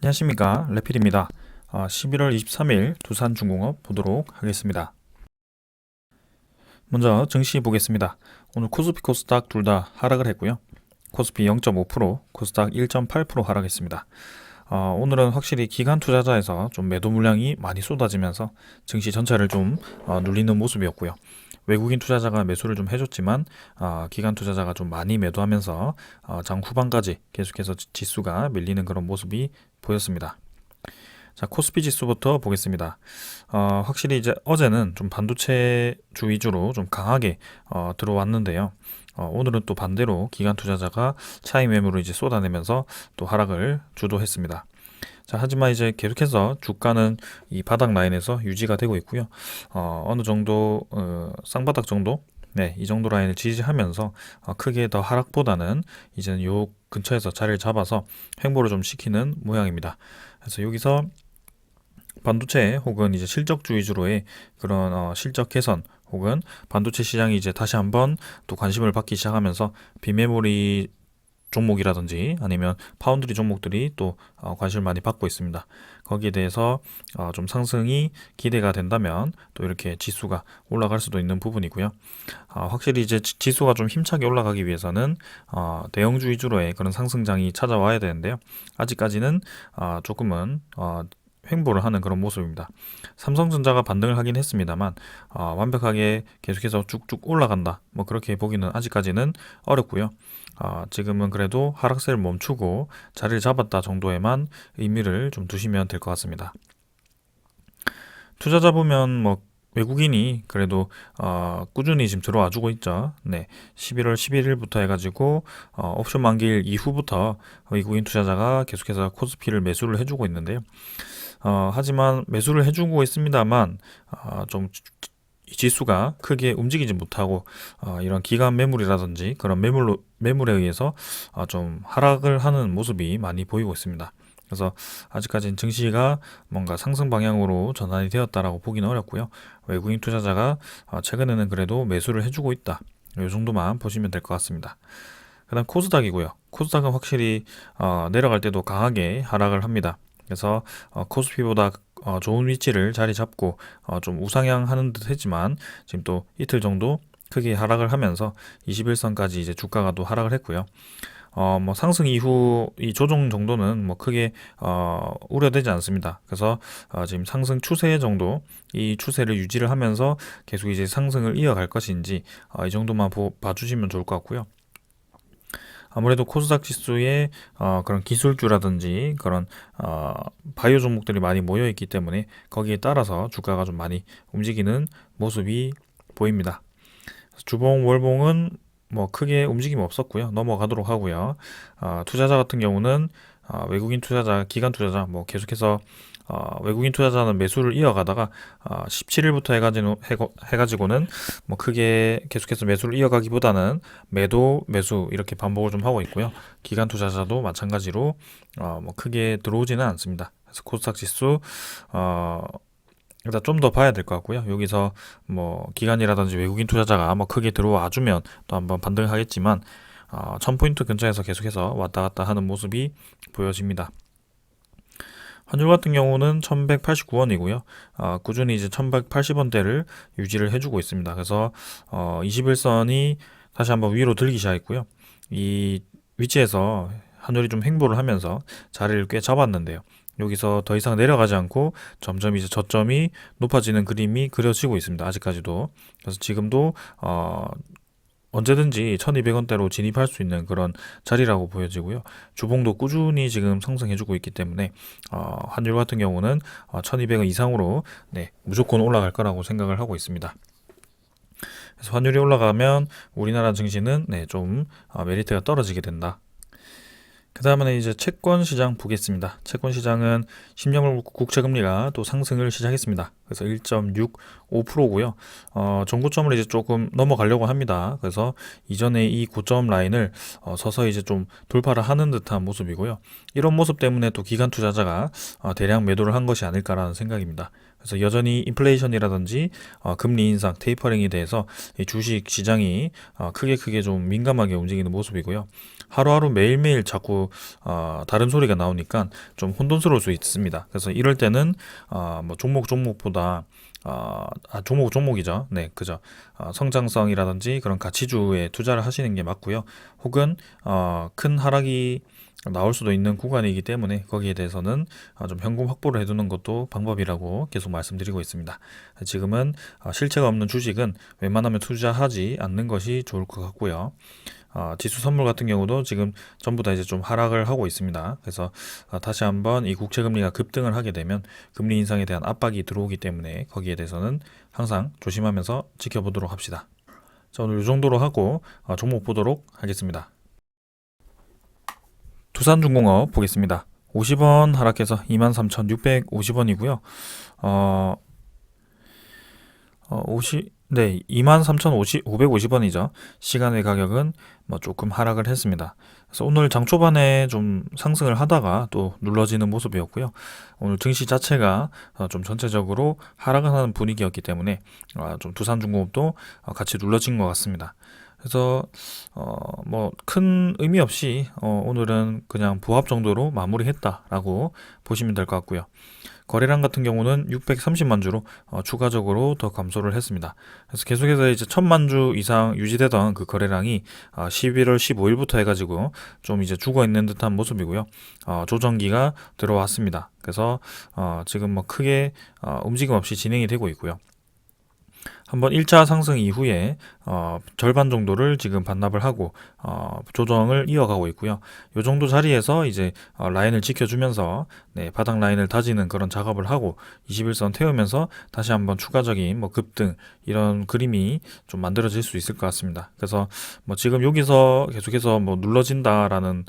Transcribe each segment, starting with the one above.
안녕하십니까, 레필입니다. 11월 23일 두산중공업 보도록 하겠습니다. 먼저 증시 보겠습니다. 오늘 코스피 코스닥 둘 다 하락을 했고요. 코스피 0.5%, 코스닥 1.8% 하락했습니다. 오늘은 확실히 기관 투자자에서 좀 매도 물량이 많이 쏟아지면서 증시 전체를 좀 눌리는 모습이었고요. 외국인 투자자가 매수를 좀 해줬지만 기관 투자자가 좀 많이 매도하면서 장 후반까지 계속해서 지수가 밀리는 그런 모습이 보였습니다. 자, 코스피 지수부터 보겠습니다. 확실히 이제 어제는 좀 반도체 주 위주로 좀 강하게 들어왔는데요. 오늘은 또 반대로 기관 투자자가 차익 매물을 이제 쏟아내면서 또 하락을 주도했습니다. 자, 하지만 이제 계속해서 주가는 이 바닥 라인에서 유지가 되고 있고요. 어느 정도 쌍바닥 정도, 네, 이 정도 라인을 지지하면서 크게 더 하락보다는 이제는 요 근처에서 자리를 잡아서 횡보를 좀 시키는 모양입니다. 그래서 여기서 반도체 혹은 이제 실적주 위주로의 그런 실적 개선 혹은 반도체 시장이 이제 다시 한번 또 관심을 받기 시작하면서 비메모리 종목이라든지 아니면 파운드리 종목들이 또 관심을 많이 받고 있습니다. 거기에 대해서 좀 상승이 기대가 된다면 또 이렇게 지수가 올라갈 수도 있는 부분이고요. 확실히 이제 지수가 좀 힘차게 올라가기 위해서는 대형주 위주로의 그런 상승장이 찾아와야 되는데요. 아직까지는 조금은 횡보를 하는 그런 모습입니다. 삼성전자가 반등을 하긴 했습니다만 완벽하게 계속해서 쭉쭉 올라간다, 뭐 그렇게 보기는 아직까지는 어렵고요. 지금은 그래도 하락세를 멈추고 자리를 잡았다 정도에만 의미를 좀 두시면 될 것 같습니다. 투자자 보면 뭐 외국인이 그래도 꾸준히 지금 들어와 주고 있죠. 네, 11월 11일부터 해가지고 옵션 만기일 이후부터 외국인 투자자가 계속해서 코스피를 매수를 해주고 있는데요. 하지만 매수를 해주고 있습니다만 좀 지수가 크게 움직이지 못하고 이런 기관 매물이라든지 그런 매물에 의해서 좀 하락을 하는 모습이 많이 보이고 있습니다. 그래서 아직까지는 증시가 뭔가 상승 방향으로 전환이 되었다라고 보기는 어렵고요. 외국인 투자자가 최근에는 그래도 매수를 해주고 있다, 이 정도만 보시면 될 것 같습니다. 그 다음 코스닥이고요. 코스닥은 확실히 내려갈 때도 강하게 하락을 합니다. 그래서 코스피보다 좋은 위치를 자리 잡고 좀 우상향하는 듯 했지만 지금 또 이틀 정도 크게 하락을 하면서 21선까지 이제 주가가 또 하락을 했고요. 뭐 상승 이후 이 조정 정도는 뭐 크게 우려되지 않습니다. 그래서 지금 상승 추세 정도, 이 추세를 유지를 하면서 계속 이제 상승을 이어갈 것인지 이 정도만 봐주시면 좋을 것 같고요. 아무래도 코스닥 지수에 그런 기술주라든지 그런 바이오 종목들이 많이 모여 있기 때문에 거기에 따라서 주가가 좀 많이 움직이는 모습이 보입니다. 주봉, 월봉은 뭐 크게 움직임이 없었고요. 넘어가도록 하고요. 투자자 같은 경우는 외국인 투자자, 기관 투자자 뭐 계속해서 외국인 투자자는 매수를 이어가다가 17일부터 해가지고는 뭐 크게 계속해서 매수를 이어가기보다는 매수 이렇게 반복을 좀 하고 있고요. 기관 투자자도 마찬가지로 뭐 크게 들어오지는 않습니다. 그래서 코스닥 지수 일단 좀 더 봐야 될 것 같고요. 여기서 뭐 기관이라든지 외국인 투자자가 뭐 크게 들어와 주면 또 한번 반등을 하겠지만 1000포인트 근처에서 계속해서 왔다 갔다 하는 모습이 보여집니다. 환율 같은 경우는 1189원이고요. 꾸준히 이제 1180원대를 유지를 해주고 있습니다. 그래서 21선이 다시 한번 위로 들기 시작했고요. 이 위치에서 환율이 좀 횡보를 하면서 자리를 꽤 잡았는데요. 여기서 더 이상 내려가지 않고 점점 이제 저점이 높아지는 그림이 그려지고 있습니다. 아직까지도. 그래서 지금도 언제든지 1200원대로 진입할 수 있는 그런 자리라고 보여지고요. 주봉도 꾸준히 지금 상승해주고 있기 때문에 환율 같은 경우는 1200원 이상으로 네, 무조건 올라갈 거라고 생각을 하고 있습니다. 그래서 환율이 올라가면 우리나라 증시는 네, 좀 메리트가 떨어지게 된다. 그 다음에는 이제 채권 시장 보겠습니다. 채권 시장은 10년물 국채금리가 또 상승을 시작했습니다. 그래서 1.65%고요. 전고점을 이제 조금 넘어가려고 합니다. 그래서 이전에 이 고점 라인을 서서히 이제 좀 돌파를 하는 듯한 모습이고요. 이런 모습 때문에 또 기관 투자자가 대량 매도를 한 것이 아닐까라는 생각입니다. 그래서 여전히 인플레이션이라든지 금리 인상, 테이퍼링에 대해서 이 주식 시장이 크게 좀 민감하게 움직이는 모습이고요. 하루하루 매일매일 자꾸 다른 소리가 나오니까 좀 혼돈스러울 수 있습니다. 그래서 이럴 때는 뭐 종목보다 종목이죠. 네, 그죠. 성장성이라든지 그런 가치주에 투자를 하시는 게 맞고요. 혹은 큰 하락이 나올 수도 있는 구간이기 때문에 거기에 대해서는 좀 현금 확보를 해두는 것도 방법이라고 계속 말씀드리고 있습니다. 지금은 실체가 없는 주식은 웬만하면 투자하지 않는 것이 좋을 것 같고요. 지수 선물 같은 경우도 지금 전부 다 이제 좀 하락을 하고 있습니다. 그래서 다시 한번 이 국채 금리가 급등을 하게 되면 금리 인상에 대한 압박이 들어오기 때문에 거기에 대해서는 항상 조심하면서 지켜보도록 합시다. 자, 오늘 이 정도로 하고 종목 보도록 하겠습니다. 두산중공업 보겠습니다. 50원 하락해서 23,650원이고요. 어, 23,550원이죠. 시간의 가격은 뭐 조금 하락을 했습니다. 그래서 오늘 장 초반에 좀 상승을 하다가 또 눌러지는 모습이었고요. 오늘 증시 자체가 좀 전체적으로 하락을 하는 분위기였기 때문에 좀 두산중공업도 같이 눌러진 것 같습니다. 그래서 뭐 큰 의미 없이 오늘은 그냥 부합 정도로 마무리했다라고 보시면 될 것 같고요. 거래량 같은 경우는 630만 주로 추가적으로 더 감소를 했습니다. 그래서 계속해서 이제 1000만 주 이상 유지되던 그 거래량이 11월 15일부터 해가지고 좀 이제 죽어 있는 듯한 모습이고요. 조정기가 들어왔습니다. 그래서 지금 뭐 크게 움직임 없이 진행이 되고 있고요. 한번 1차 상승 이후에 절반 정도를 지금 반납을 하고 조정을 이어가고 있고요. 이 정도 자리에서 이제 라인을 지켜주면서 네, 바닥 라인을 다지는 그런 작업을 하고 21선 태우면서 다시 한번 추가적인 뭐 급등 이런 그림이 좀 만들어질 수 있을 것 같습니다. 그래서 뭐 지금 여기서 계속해서 뭐 눌러진다라는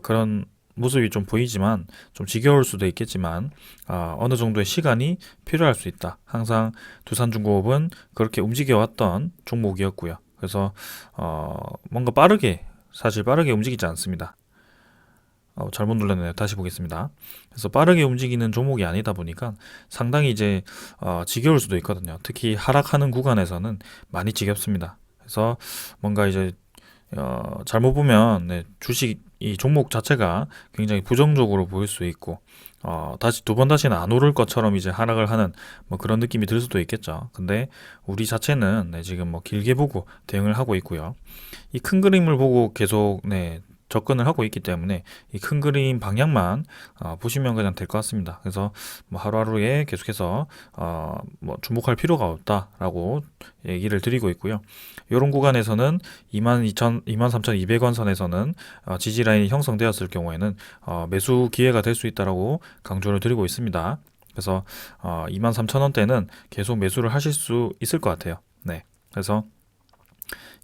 그런 모습이 좀 보이지만 좀 지겨울 수도 있겠지만 어느 정도의 시간이 필요할 수 있다. 항상 두산중공업은 그렇게 움직여왔던 종목이었고요. 그래서 뭔가 사실 빠르게 움직이지 않습니다. 잘못 눌렀네요. 다시 보겠습니다. 그래서 빠르게 움직이는 종목이 아니다 보니까 상당히 이제 지겨울 수도 있거든요. 특히 하락하는 구간에서는 많이 지겹습니다. 그래서 뭔가 이제 잘못 보면 네, 주식 이 종목 자체가 굉장히 부정적으로 보일 수 있고 다시 두 번 다시는 안 오를 것처럼 이제 하락을 하는 뭐 그런 느낌이 들 수도 있겠죠. 근데 우리 자체는 네, 지금 뭐 길게 보고 대응을 하고 있고요. 이 큰 그림을 보고 계속 네, 접근을 하고 있기 때문에 이 큰 그림 방향만 보시면 그냥 될 것 같습니다. 그래서 뭐 하루하루에 계속해서 뭐 주목할 필요가 없다라고 얘기를 드리고 있고요. 이런 구간에서는 23,200원 선에서는 지지 라인이 형성되었을 경우에는 매수 기회가 될 수 있다라고 강조를 드리고 있습니다. 그래서 23,000원대는 계속 매수를 하실 수 있을 것 같아요. 네. 그래서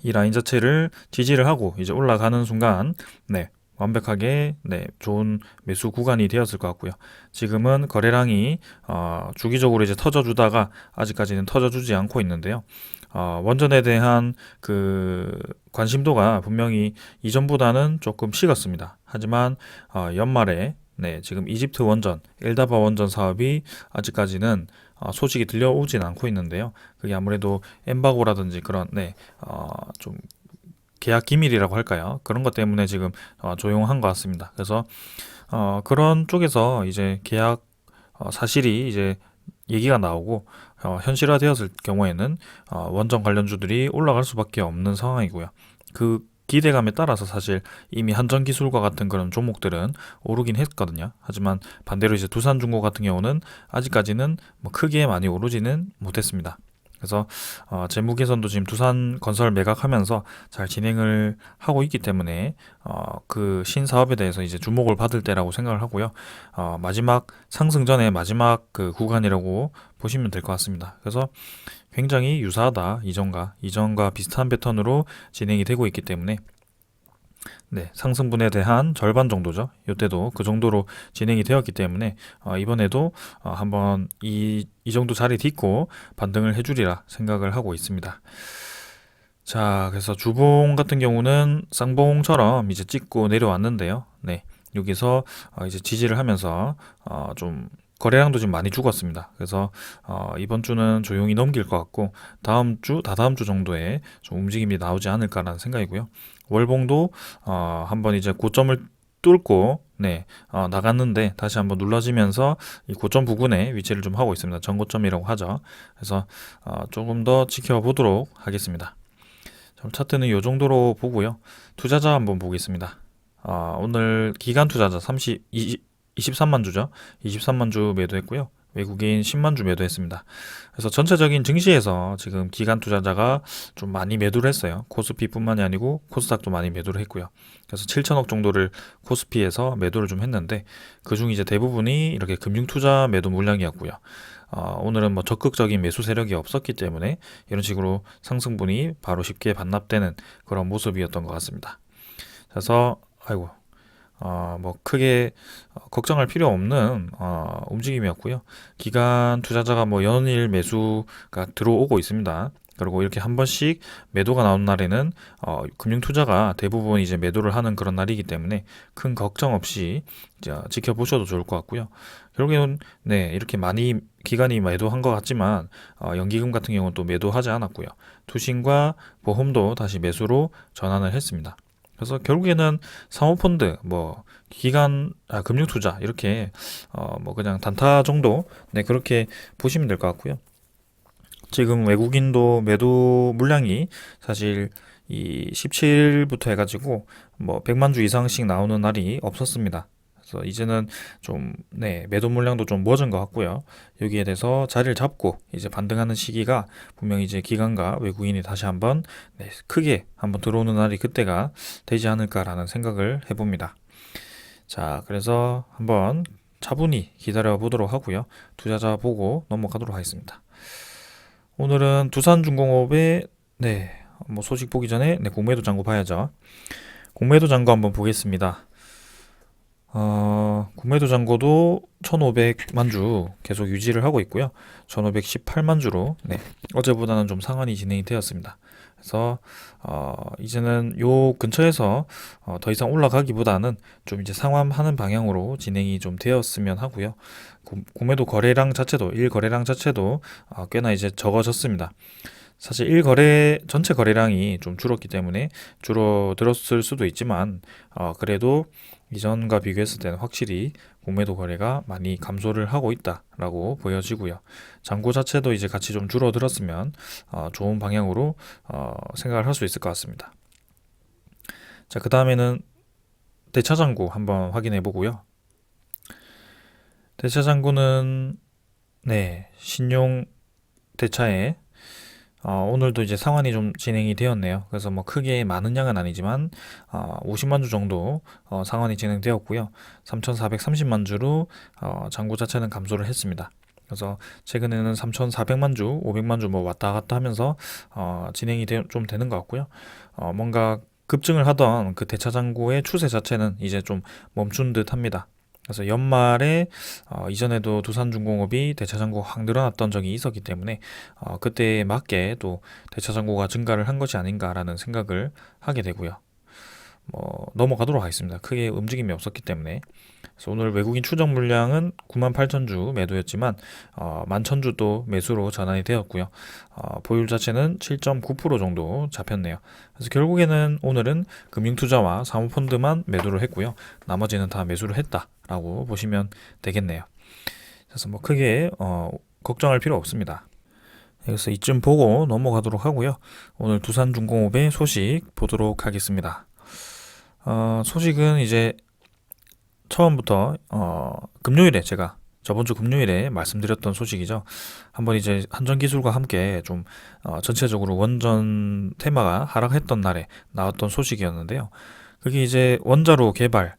이 라인 자체를 지지를 하고 이제 올라가는 순간 네, 완벽하게 네, 좋은 매수 구간이 되었을 것 같고요. 지금은 거래량이 주기적으로 이제 터져주다가 아직까지는 터져주지 않고 있는데요. 원전에 대한 그 관심도가 분명히 이전보다는 조금 식었습니다. 하지만 연말에 네, 지금 이집트 원전, 엘다바 원전 사업이 아직까지는 소식이 들려오진 않고 있는데요. 그게 아무래도 엠바고라든지 그런 네, 좀 계약 기밀이라고 할까요? 그런 것 때문에 지금 조용한 것 같습니다. 그래서 그런 쪽에서 이제 계약 사실이 이제 얘기가 나오고 현실화되었을 경우에는 원전 관련주들이 올라갈 수밖에 없는 상황이고요. 그 기대감에 따라서 사실 이미 한전기술과 같은 그런 종목들은 오르긴 했거든요. 하지만 반대로 이제 두산중공 같은 경우는 아직까지는 뭐 크게 많이 오르지는 못했습니다. 그래서 재무 개선도 지금 두산건설 매각하면서 잘 진행을 하고 있기 때문에 그 신사업에 대해서 이제 주목을 받을 때라고 생각을 하고요. 마지막 상승 전에 마지막 그 구간이라고 보시면 될 것 같습니다. 그래서 굉장히 유사하다 이전과 비슷한 패턴으로 진행이 되고 있기 때문에 네, 상승분에 대한 절반 정도죠. 이때도 그 정도로 진행이 되었기 때문에 이번에도 한번 이 정도 자리 딛고 반등을 해주리라 생각을 하고 있습니다. 자, 그래서 주봉 같은 경우는 쌍봉처럼 이제 찍고 내려왔는데요. 네, 여기서 이제 지지를 하면서 좀 거래량도 지금 많이 죽었습니다. 그래서 이번 주는 조용히 넘길 것 같고 다음 주, 다다음 주 정도에 좀 움직임이 나오지 않을까라는 생각이고요. 월봉도 한번 이제 고점을 뚫고 나갔는데 다시 한번 눌러지면서 이 고점 부근에 위치를 좀 하고 있습니다. 전고점이라고 하죠. 그래서 조금 더 지켜보도록 하겠습니다. 차트는 이 정도로 보고요. 투자자 한번 보겠습니다. 오늘 기간 투자자 23만 주죠. 23만 주 매도했고요. 외국인 10만 주 매도했습니다. 그래서 전체적인 증시에서 지금 기간 투자자가 좀 많이 매도를 했어요. 코스피뿐만이 아니고 코스닥도 많이 매도를 했고요. 그래서 7천억 정도를 코스피에서 매도를 좀 했는데 그중 이제 대부분이 이렇게 금융 투자 매도 물량이었고요. 오늘은 뭐 적극적인 매수 세력이 없었기 때문에 이런 식으로 상승분이 바로 쉽게 반납되는 그런 모습이었던 것 같습니다. 그래서 뭐 크게 걱정할 필요 없는 움직임이었고요. 기간 투자자가 뭐 연일 매수가 들어오고 있습니다. 그리고 이렇게 한 번씩 매도가 나온 날에는 금융 투자가 대부분 이제 매도를 하는 그런 날이기 때문에 큰 걱정 없이 지켜보셔도 좋을 것 같고요. 결국에는 이렇게 많이 기간이 매도한 것 같지만 연기금 같은 경우는 또 매도하지 않았고요. 투신과 보험도 다시 매수로 전환을 했습니다. 그래서 결국에는 사모펀드, 뭐 기간 금융투자 이렇게 뭐 그냥 단타 정도 그렇게 보시면 될 것 같고요. 지금 외국인도 매도 물량이 사실 이 17일부터 해가지고 뭐 100만 주 이상씩 나오는 날이 없었습니다. 그래서 이제는 좀 매도 물량도 좀 멎은 것 같고요. 여기에 대해서 자리를 잡고 이제 반등하는 시기가 분명히 이제 기관과 외국인이 다시 한번 크게 한번 들어오는 날이 그때가 되지 않을까라는 생각을 해봅니다. 자, 그래서 한번 차분히 기다려 보도록 하고요. 투자자 보고 넘어가도록 하겠습니다. 오늘은 두산중공업의 뭐 소식 보기 전에 공매도 잔고 봐야죠. 공매도 잔고 한번 보겠습니다. 공매도 잔고도 1,500만 주 계속 유지를 하고 있고요. 1,518만 주로 어제보다는 좀 상한이 진행이 되었습니다. 그래서 이제는 요 근처에서 더 이상 올라가기보다는 좀 이제 상환하는 방향으로 진행이 좀 되었으면 하고요. 공매도 거래량 자체도 일거래량 자체도 꽤나 이제 적어졌습니다. 사실 전체 거래량이 좀 줄었기 때문에 줄어들었을 수도 있지만 그래도 이전과 비교했을 때는 확실히 공매도 거래가 많이 감소를 하고 있다라고 보여지고요. 잔고 자체도 이제 같이 좀 줄어들었으면 좋은 방향으로 생각을 할 수 있을 것 같습니다. 자, 그 다음에는 대차 잔고 한번 확인해 보고요. 대차 잔고는 신용 대차에 오늘도 이제 상환이 좀 진행이 되었네요. 그래서 뭐 크게 많은 양은 아니지만 50만 주 정도 상환이 진행되었고요. 3,430만 주로 잔고 자체는 감소를 했습니다. 그래서 최근에는 3,400만 주, 500만 주 뭐 왔다 갔다 하면서 진행이 좀 되는 것 같고요. 뭔가 급증을 하던 그 대차 잔고의 추세 자체는 이제 좀 멈춘 듯 합니다. 그래서 연말에 이전에도 두산중공업이 대차 잔고가 확 늘어났던 적이 있었기 때문에 그때에 맞게 또 대차 잔고가 증가를 한 것이 아닌가라는 생각을 하게 되고요. 뭐 넘어가도록 하겠습니다. 크게 움직임이 없었기 때문에. 그래서 오늘 외국인 추정 물량은 98,000주 매도였지만 11,000주도 매수로 전환이 되었고요. 보율 자체는 7.9% 정도 잡혔네요. 그래서 결국에는 오늘은 금융투자와 사모펀드만 매도를 했고요. 나머지는 다 매수를 했다라고 보시면 되겠네요. 그래서 뭐 크게 걱정할 필요 없습니다. 그래서 이쯤 보고 넘어가도록 하고요. 오늘 두산중공업의 소식 보도록 하겠습니다. 소식은 이제 처음부터 금요일에 제가 저번 주 금요일에 말씀드렸던 소식이죠. 한번 이제 한전기술과 함께 좀 전체적으로 원전 테마가 하락했던 날에 나왔던 소식이었는데요. 그게 이제 원자로 개발,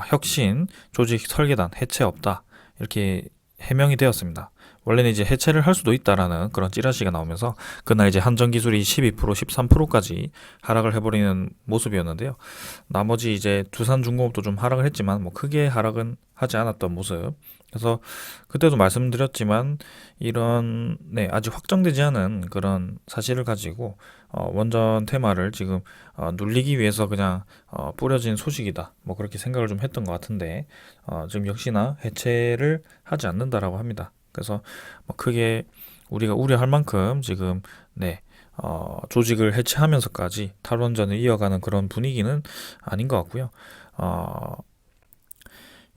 혁신, 조직 설계단 해체 없다 이렇게 해명이 되었습니다. 원래는 이제 해체를 할 수도 있다라는 그런 찌라시가 나오면서 그날 이제 한전기술이 12%, 13%까지 하락을 해버리는 모습이었는데요. 나머지 이제 두산중공업도 좀 하락을 했지만 뭐 크게 하락은 하지 않았던 모습. 그래서 그때도 말씀드렸지만 이런 아직 확정되지 않은 그런 사실을 가지고 원전 테마를 지금 눌리기 위해서 그냥 뿌려진 소식이다. 뭐 그렇게 생각을 좀 했던 것 같은데 지금 역시나 해체를 하지 않는다라고 합니다. 그래서 뭐 크게 우리가 우려할 만큼 지금 조직을 해체하면서까지 탈원전을 이어가는 그런 분위기는 아닌 것 같고요. 어,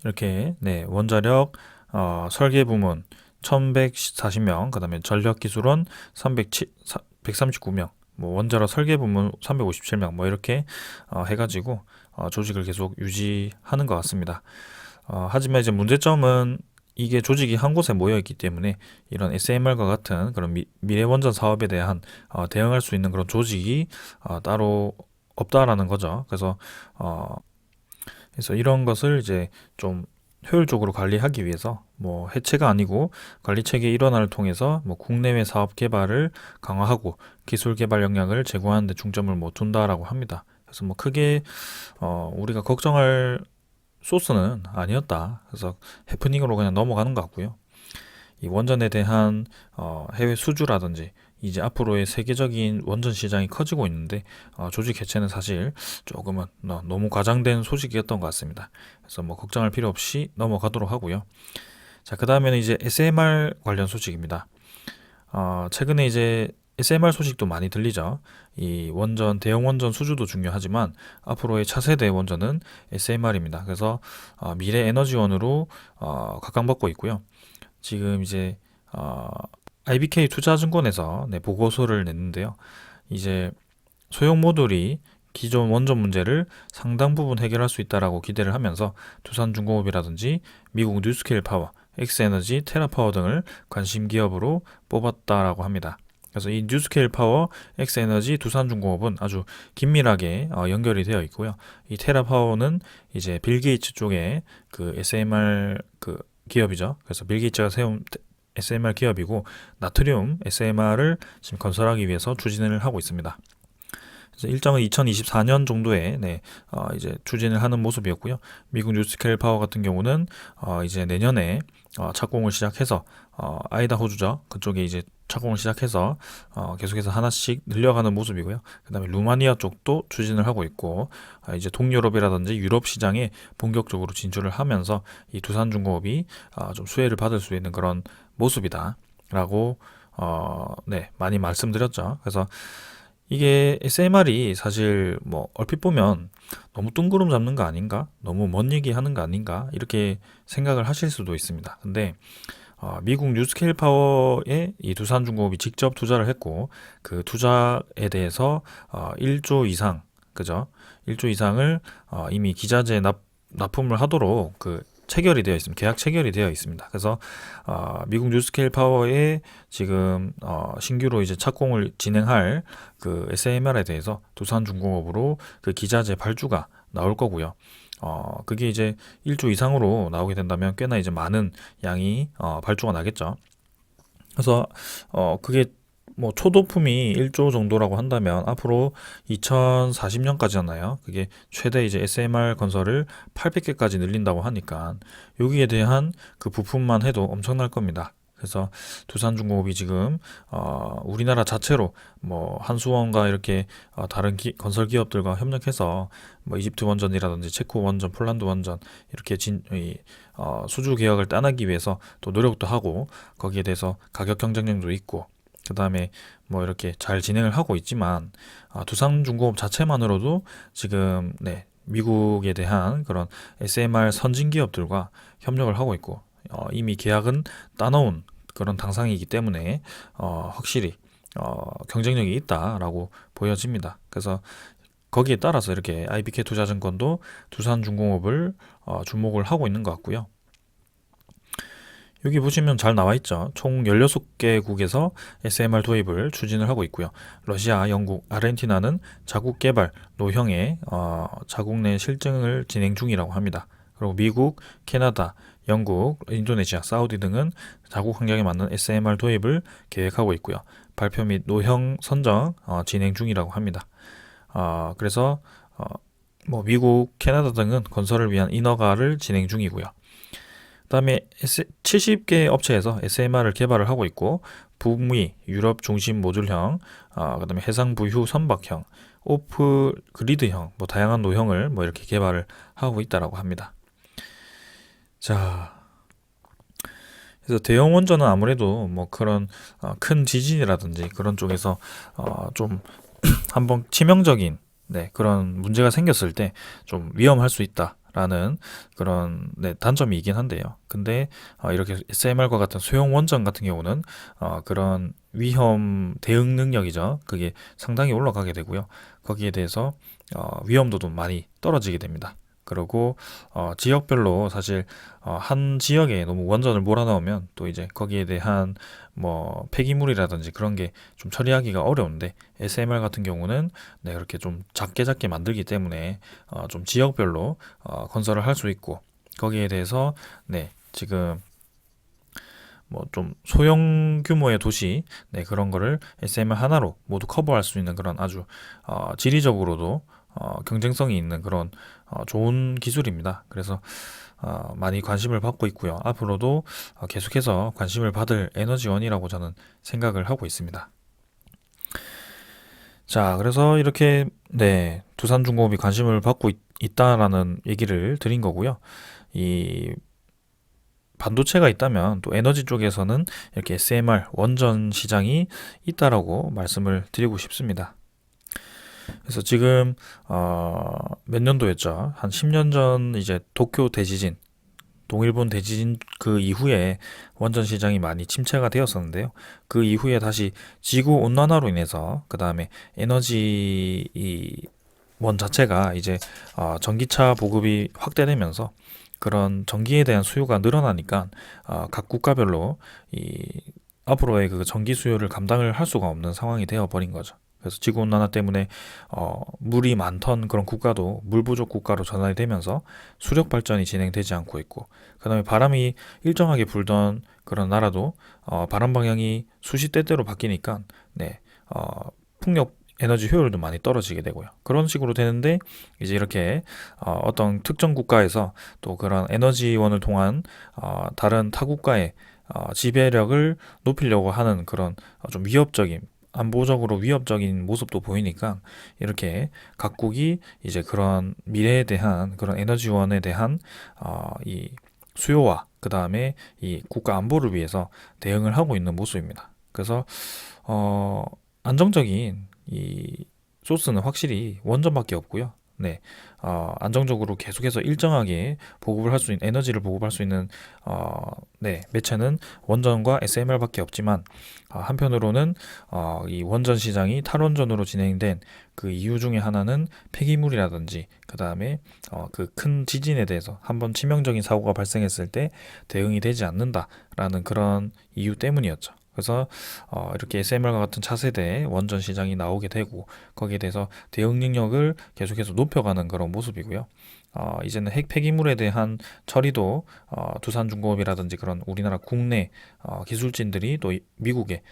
이렇게 원자력 설계 부문 1140명, 그다음에 전력 기술원 139명, 뭐 원자력 설계 부문 357명, 뭐 이렇게 해가지고 조직을 계속 유지하는 것 같습니다. 하지만 이제 문제점은 이게 조직이 한 곳에 모여 있기 때문에 이런 SMR과 같은 그런 미래 원전 사업에 대한 대응할 수 있는 그런 조직이 따로 없다라는 거죠. 그래서 이런 것을 이제 좀 효율적으로 관리하기 위해서 뭐 해체가 아니고 관리 체계 일원화를 통해서 뭐 국내외 사업 개발을 강화하고 기술 개발 역량을 제고하는 데 중점을 뭐 둔다라고 합니다. 그래서 뭐 크게 우리가 걱정할 소스는 아니었다. 그래서 해프닝으로 그냥 넘어가는 것 같고요. 이 원전에 대한 해외 수주라든지 이제 앞으로의 세계적인 원전 시장이 커지고 있는데 조직 해체는 사실 조금은 너무 과장된 소식이었던 것 같습니다. 그래서 뭐 걱정할 필요 없이 넘어가도록 하고요. 자, 그 다음에는 이제 SMR 관련 소식입니다. 최근에 이제 SMR 소식도 많이 들리죠. 이 원전, 대형 원전 수주도 중요하지만 앞으로의 차세대 원전은 SMR입니다. 그래서 미래 에너지원으로 각광받고 있고요. 지금 이제 IBK 투자증권에서 보고서를 냈는데요. 이제 소형 모듈이 기존 원전 문제를 상당 부분 해결할 수 있다라고 기대를 하면서 두산중공업이라든지 미국 뉴스케일 파워, 엑스에너지, 테라파워 등을 관심 기업으로 뽑았다라고 합니다. 그래서 이 뉴스케일 파워, 엑스에너지, 두산중공업은 아주 긴밀하게 연결이 되어 있고요. 이 테라파워는 이제 빌 게이츠 쪽에 그 SMR 그 기업이죠. 그래서 빌 게이츠가 세운 SMR 기업이고 나트륨 SMR을 지금 건설하기 위해서 추진을 하고 있습니다. 그래서 일정은 2024년 정도에 이제 추진을 하는 모습이었고요. 미국 뉴스케일 파워 같은 경우는 이제 내년에 착공을 시작해서 아이다호주죠. 그쪽에 이제 착공을 시작해서 계속해서 하나씩 늘려가는 모습이고요. 그다음에 루마니아 쪽도 추진을 하고 있고 이제 동유럽이라든지 유럽 시장에 본격적으로 진출을 하면서 이 두산중공업이 좀 수혜를 받을 수 있는 그런 모습이다라고 많이 말씀드렸죠. 그래서 이게 SMR이 사실 뭐 얼핏 보면 너무 뜬구름 잡는 거 아닌가? 너무 먼 얘기 하는 거 아닌가? 이렇게 생각을 하실 수도 있습니다. 근데 미국 뉴스케일 파워에 이 두산중공업이 직접 투자를 했고 그 투자에 대해서 1조 이상, 그죠? 1조 이상을 이미 기자재 납품을 하도록 그 체결이 되어 있습니다. 계약 체결이 되어 있습니다. 그래서 미국 뉴스케일 파워에 지금 신규로 이제 착공을 진행할 그 SMR에 대해서 두산중공업으로 그 기자재 발주가 나올 거고요. 그게 이제 1조 이상으로 나오게 된다면 꽤나 이제 많은 양이 발주가 나겠죠. 그래서 그게 뭐 초도품이 1조 정도라고 한다면 앞으로 2040년까지잖아요. 그게 최대 이제 SMR 건설을 800개까지 늘린다고 하니까 여기에 대한 그 부품만 해도 엄청날 겁니다. 그래서 두산중공업이 지금 우리나라 자체로 뭐 한수원과 이렇게 다른 건설 기업들과 협력해서 뭐 이집트 원전이라든지 체코 원전, 폴란드 원전 이렇게 수주 계약을 따내기 위해서 또 노력도 하고 거기에 대해서 가격 경쟁력도 있고 그 다음에 뭐 이렇게 잘 진행을 하고 있지만 두산중공업 자체만으로도 지금 미국에 대한 그런 SMR 선진 기업들과 협력을 하고 있고 이미 계약은 따놓은 그런 당상이기 때문에 확실히 경쟁력이 있다라고 보여집니다. 그래서 거기에 따라서 이렇게 IBK 투자증권도 두산중공업을 주목을 하고 있는 것 같고요. 여기 보시면 잘 나와 있죠. 총 16개국에서 SMR 도입을 추진을 하고 있고요. 러시아, 영국, 아르헨티나는 자국 개발, 노형의 자국 내 실증을 진행 중이라고 합니다. 그리고 미국, 캐나다, 영국, 인도네시아, 사우디 등은 자국 환경에 맞는 SMR 도입을 계획하고 있고요. 발표 및 노형 선정 진행 중이라고 합니다. 그래서 뭐 미국, 캐나다 등은 건설을 위한 인허가를 진행 중이고요. 그다음에 70개 업체에서 SMR을 개발을 하고 있고 북미, 유럽 중심 모듈형, 그다음에 해상 부유 선박형, 오프 그리드형, 뭐 다양한 노형을 뭐 이렇게 개발을 하고 있다라고 합니다. 자, 그래서 대형 원전은 아무래도 뭐 그런 큰 지진이라든지 그런 쪽에서 좀 한번 치명적인 그런 문제가 생겼을 때 좀 위험할 수 있다라는 그런 단점이긴 한데요. 근데 이렇게 SMR과 같은 소형 원전 같은 경우는 그런 위험 대응 능력이죠. 그게 상당히 올라가게 되고요. 거기에 대해서 위험도도 많이 떨어지게 됩니다. 그리고 지역별로 사실 한 지역에 너무 원전을 몰아넣으면 또 이제 거기에 대한 뭐 폐기물이라든지 그런 게 좀 처리하기가 어려운데 SMR 같은 경우는 그렇게 좀 작게 만들기 때문에 좀 지역별로 건설을 할 수 있고 거기에 대해서 지금 뭐 좀 소형 규모의 도시 그런 거를 SMR 하나로 모두 커버할 수 있는 그런 아주 지리적으로도 경쟁성이 있는 그런 좋은 기술입니다. 그래서 많이 관심을 받고 있고요. 앞으로도 계속해서 관심을 받을 에너지원이라고 저는 생각을 하고 있습니다. 자, 그래서 이렇게 두산중공업이 관심을 받고 있다라는 얘기를 드린 거고요. 이 반도체가 있다면 또 에너지 쪽에서는 이렇게 SMR 원전 시장이 있다라고 말씀을 드리고 싶습니다. 그래서 지금 몇 년도였죠? 한 10년 전 이제 도쿄 대지진, 동일본 대지진 그 이후에 원전 시장이 많이 침체가 되었었는데요. 그 이후에 다시 지구 온난화로 인해서 그 다음에 에너지 원 자체가 이제 전기차 보급이 확대되면서 그런 전기에 대한 수요가 늘어나니까 각 국가별로 이 앞으로의 그 전기 수요를 감당을 할 수가 없는 상황이 되어 버린 거죠. 그래서 지구 온난화 때문에 물이 많던 그런 국가도 물 부족 국가로 전환이 되면서 수력 발전이 진행되지 않고 있고, 그다음에 바람이 일정하게 불던 그런 나라도 바람 방향이 수시 때때로 바뀌니까 풍력 에너지 효율도 많이 떨어지게 되고요. 그런 식으로 되는데 이제 이렇게 어떤 특정 국가에서 또 그런 에너지원을 통한 다른 타 국가의 지배력을 높이려고 하는 그런 좀 위협적인 안보적으로 위협적인 모습도 보이니까 이렇게 각국이 이제 그런 미래에 대한 그런 에너지원에 대한 이 수요와 그 다음에 이 국가 안보를 위해서 대응을 하고 있는 모습입니다. 그래서 안정적인 이 소스는 확실히 원전밖에 없고요. 안정적으로 계속해서 일정하게 보급을 할 수 있는 에너지를 보급할 수 있는 매체는 원전과 SMR밖에 없지만 한편으로는 이 원전 시장이 탈원전으로 진행된 그 이유 중에 하나는 폐기물이라든지 그 다음에 그 큰 지진에 대해서 한번 치명적인 사고가 발생했을 때 대응이 되지 않는다라는 그런 이유 때문이었죠. 그래서 이렇게 SMR과 같은 차세대 원전 시장이 나오게 되고 거기에 대해서 대응 능력을 계속해서 높여가는 그런 모습이고요. 이제는 핵 폐기물에 대한 처리도 두산중공업이라든지 그런 우리나라 국내 기술진들이 또 미국에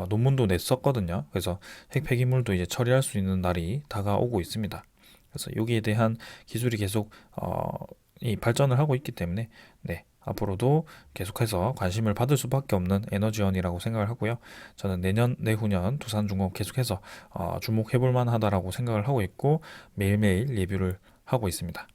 논문도 냈었거든요. 그래서 핵 폐기물도 이제 처리할 수 있는 날이 다가오고 있습니다. 그래서 여기에 대한 기술이 계속 이 발전을 하고 있기 때문에 앞으로도 계속해서 관심을 받을 수밖에 없는 에너지원이라고 생각을 하고요. 저는 내년, 내후년 두산중공업 계속해서 주목해볼 만하다라고 생각을 하고 있고 매일매일 리뷰를 하고 있습니다.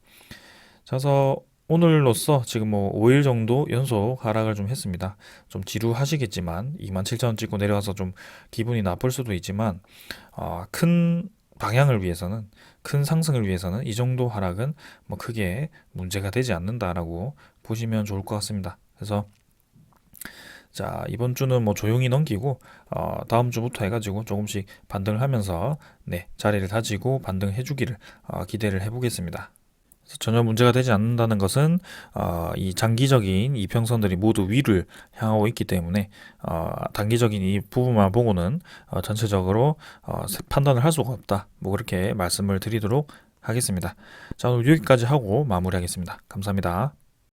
그래서 오늘로써 지금 뭐 5일 정도 연속 하락을 좀 했습니다. 좀 지루하시겠지만 27,000원 찍고 내려와서 좀 기분이 나쁠 수도 있지만 큰 방향을 위해서는 큰 상승을 위해서는 이 정도 하락은 뭐 크게 문제가 되지 않는다라고 보시면 좋을 것 같습니다. 그래서 자, 이번 주는 뭐 조용히 넘기고 다음 주부터 해가지고 조금씩 반등을 하면서 자리를 다지고 반등해 주기를 기대를 해보겠습니다. 전혀 문제가 되지 않는다는 것은 이 장기적인 이평선들이 모두 위를 향하고 있기 때문에 단기적인 이 부분만 보고는 전체적으로 판단을 할 수가 없다. 뭐 그렇게 말씀을 드리도록 하겠습니다. 자, 오늘 여기까지 하고 마무리하겠습니다. 감사합니다.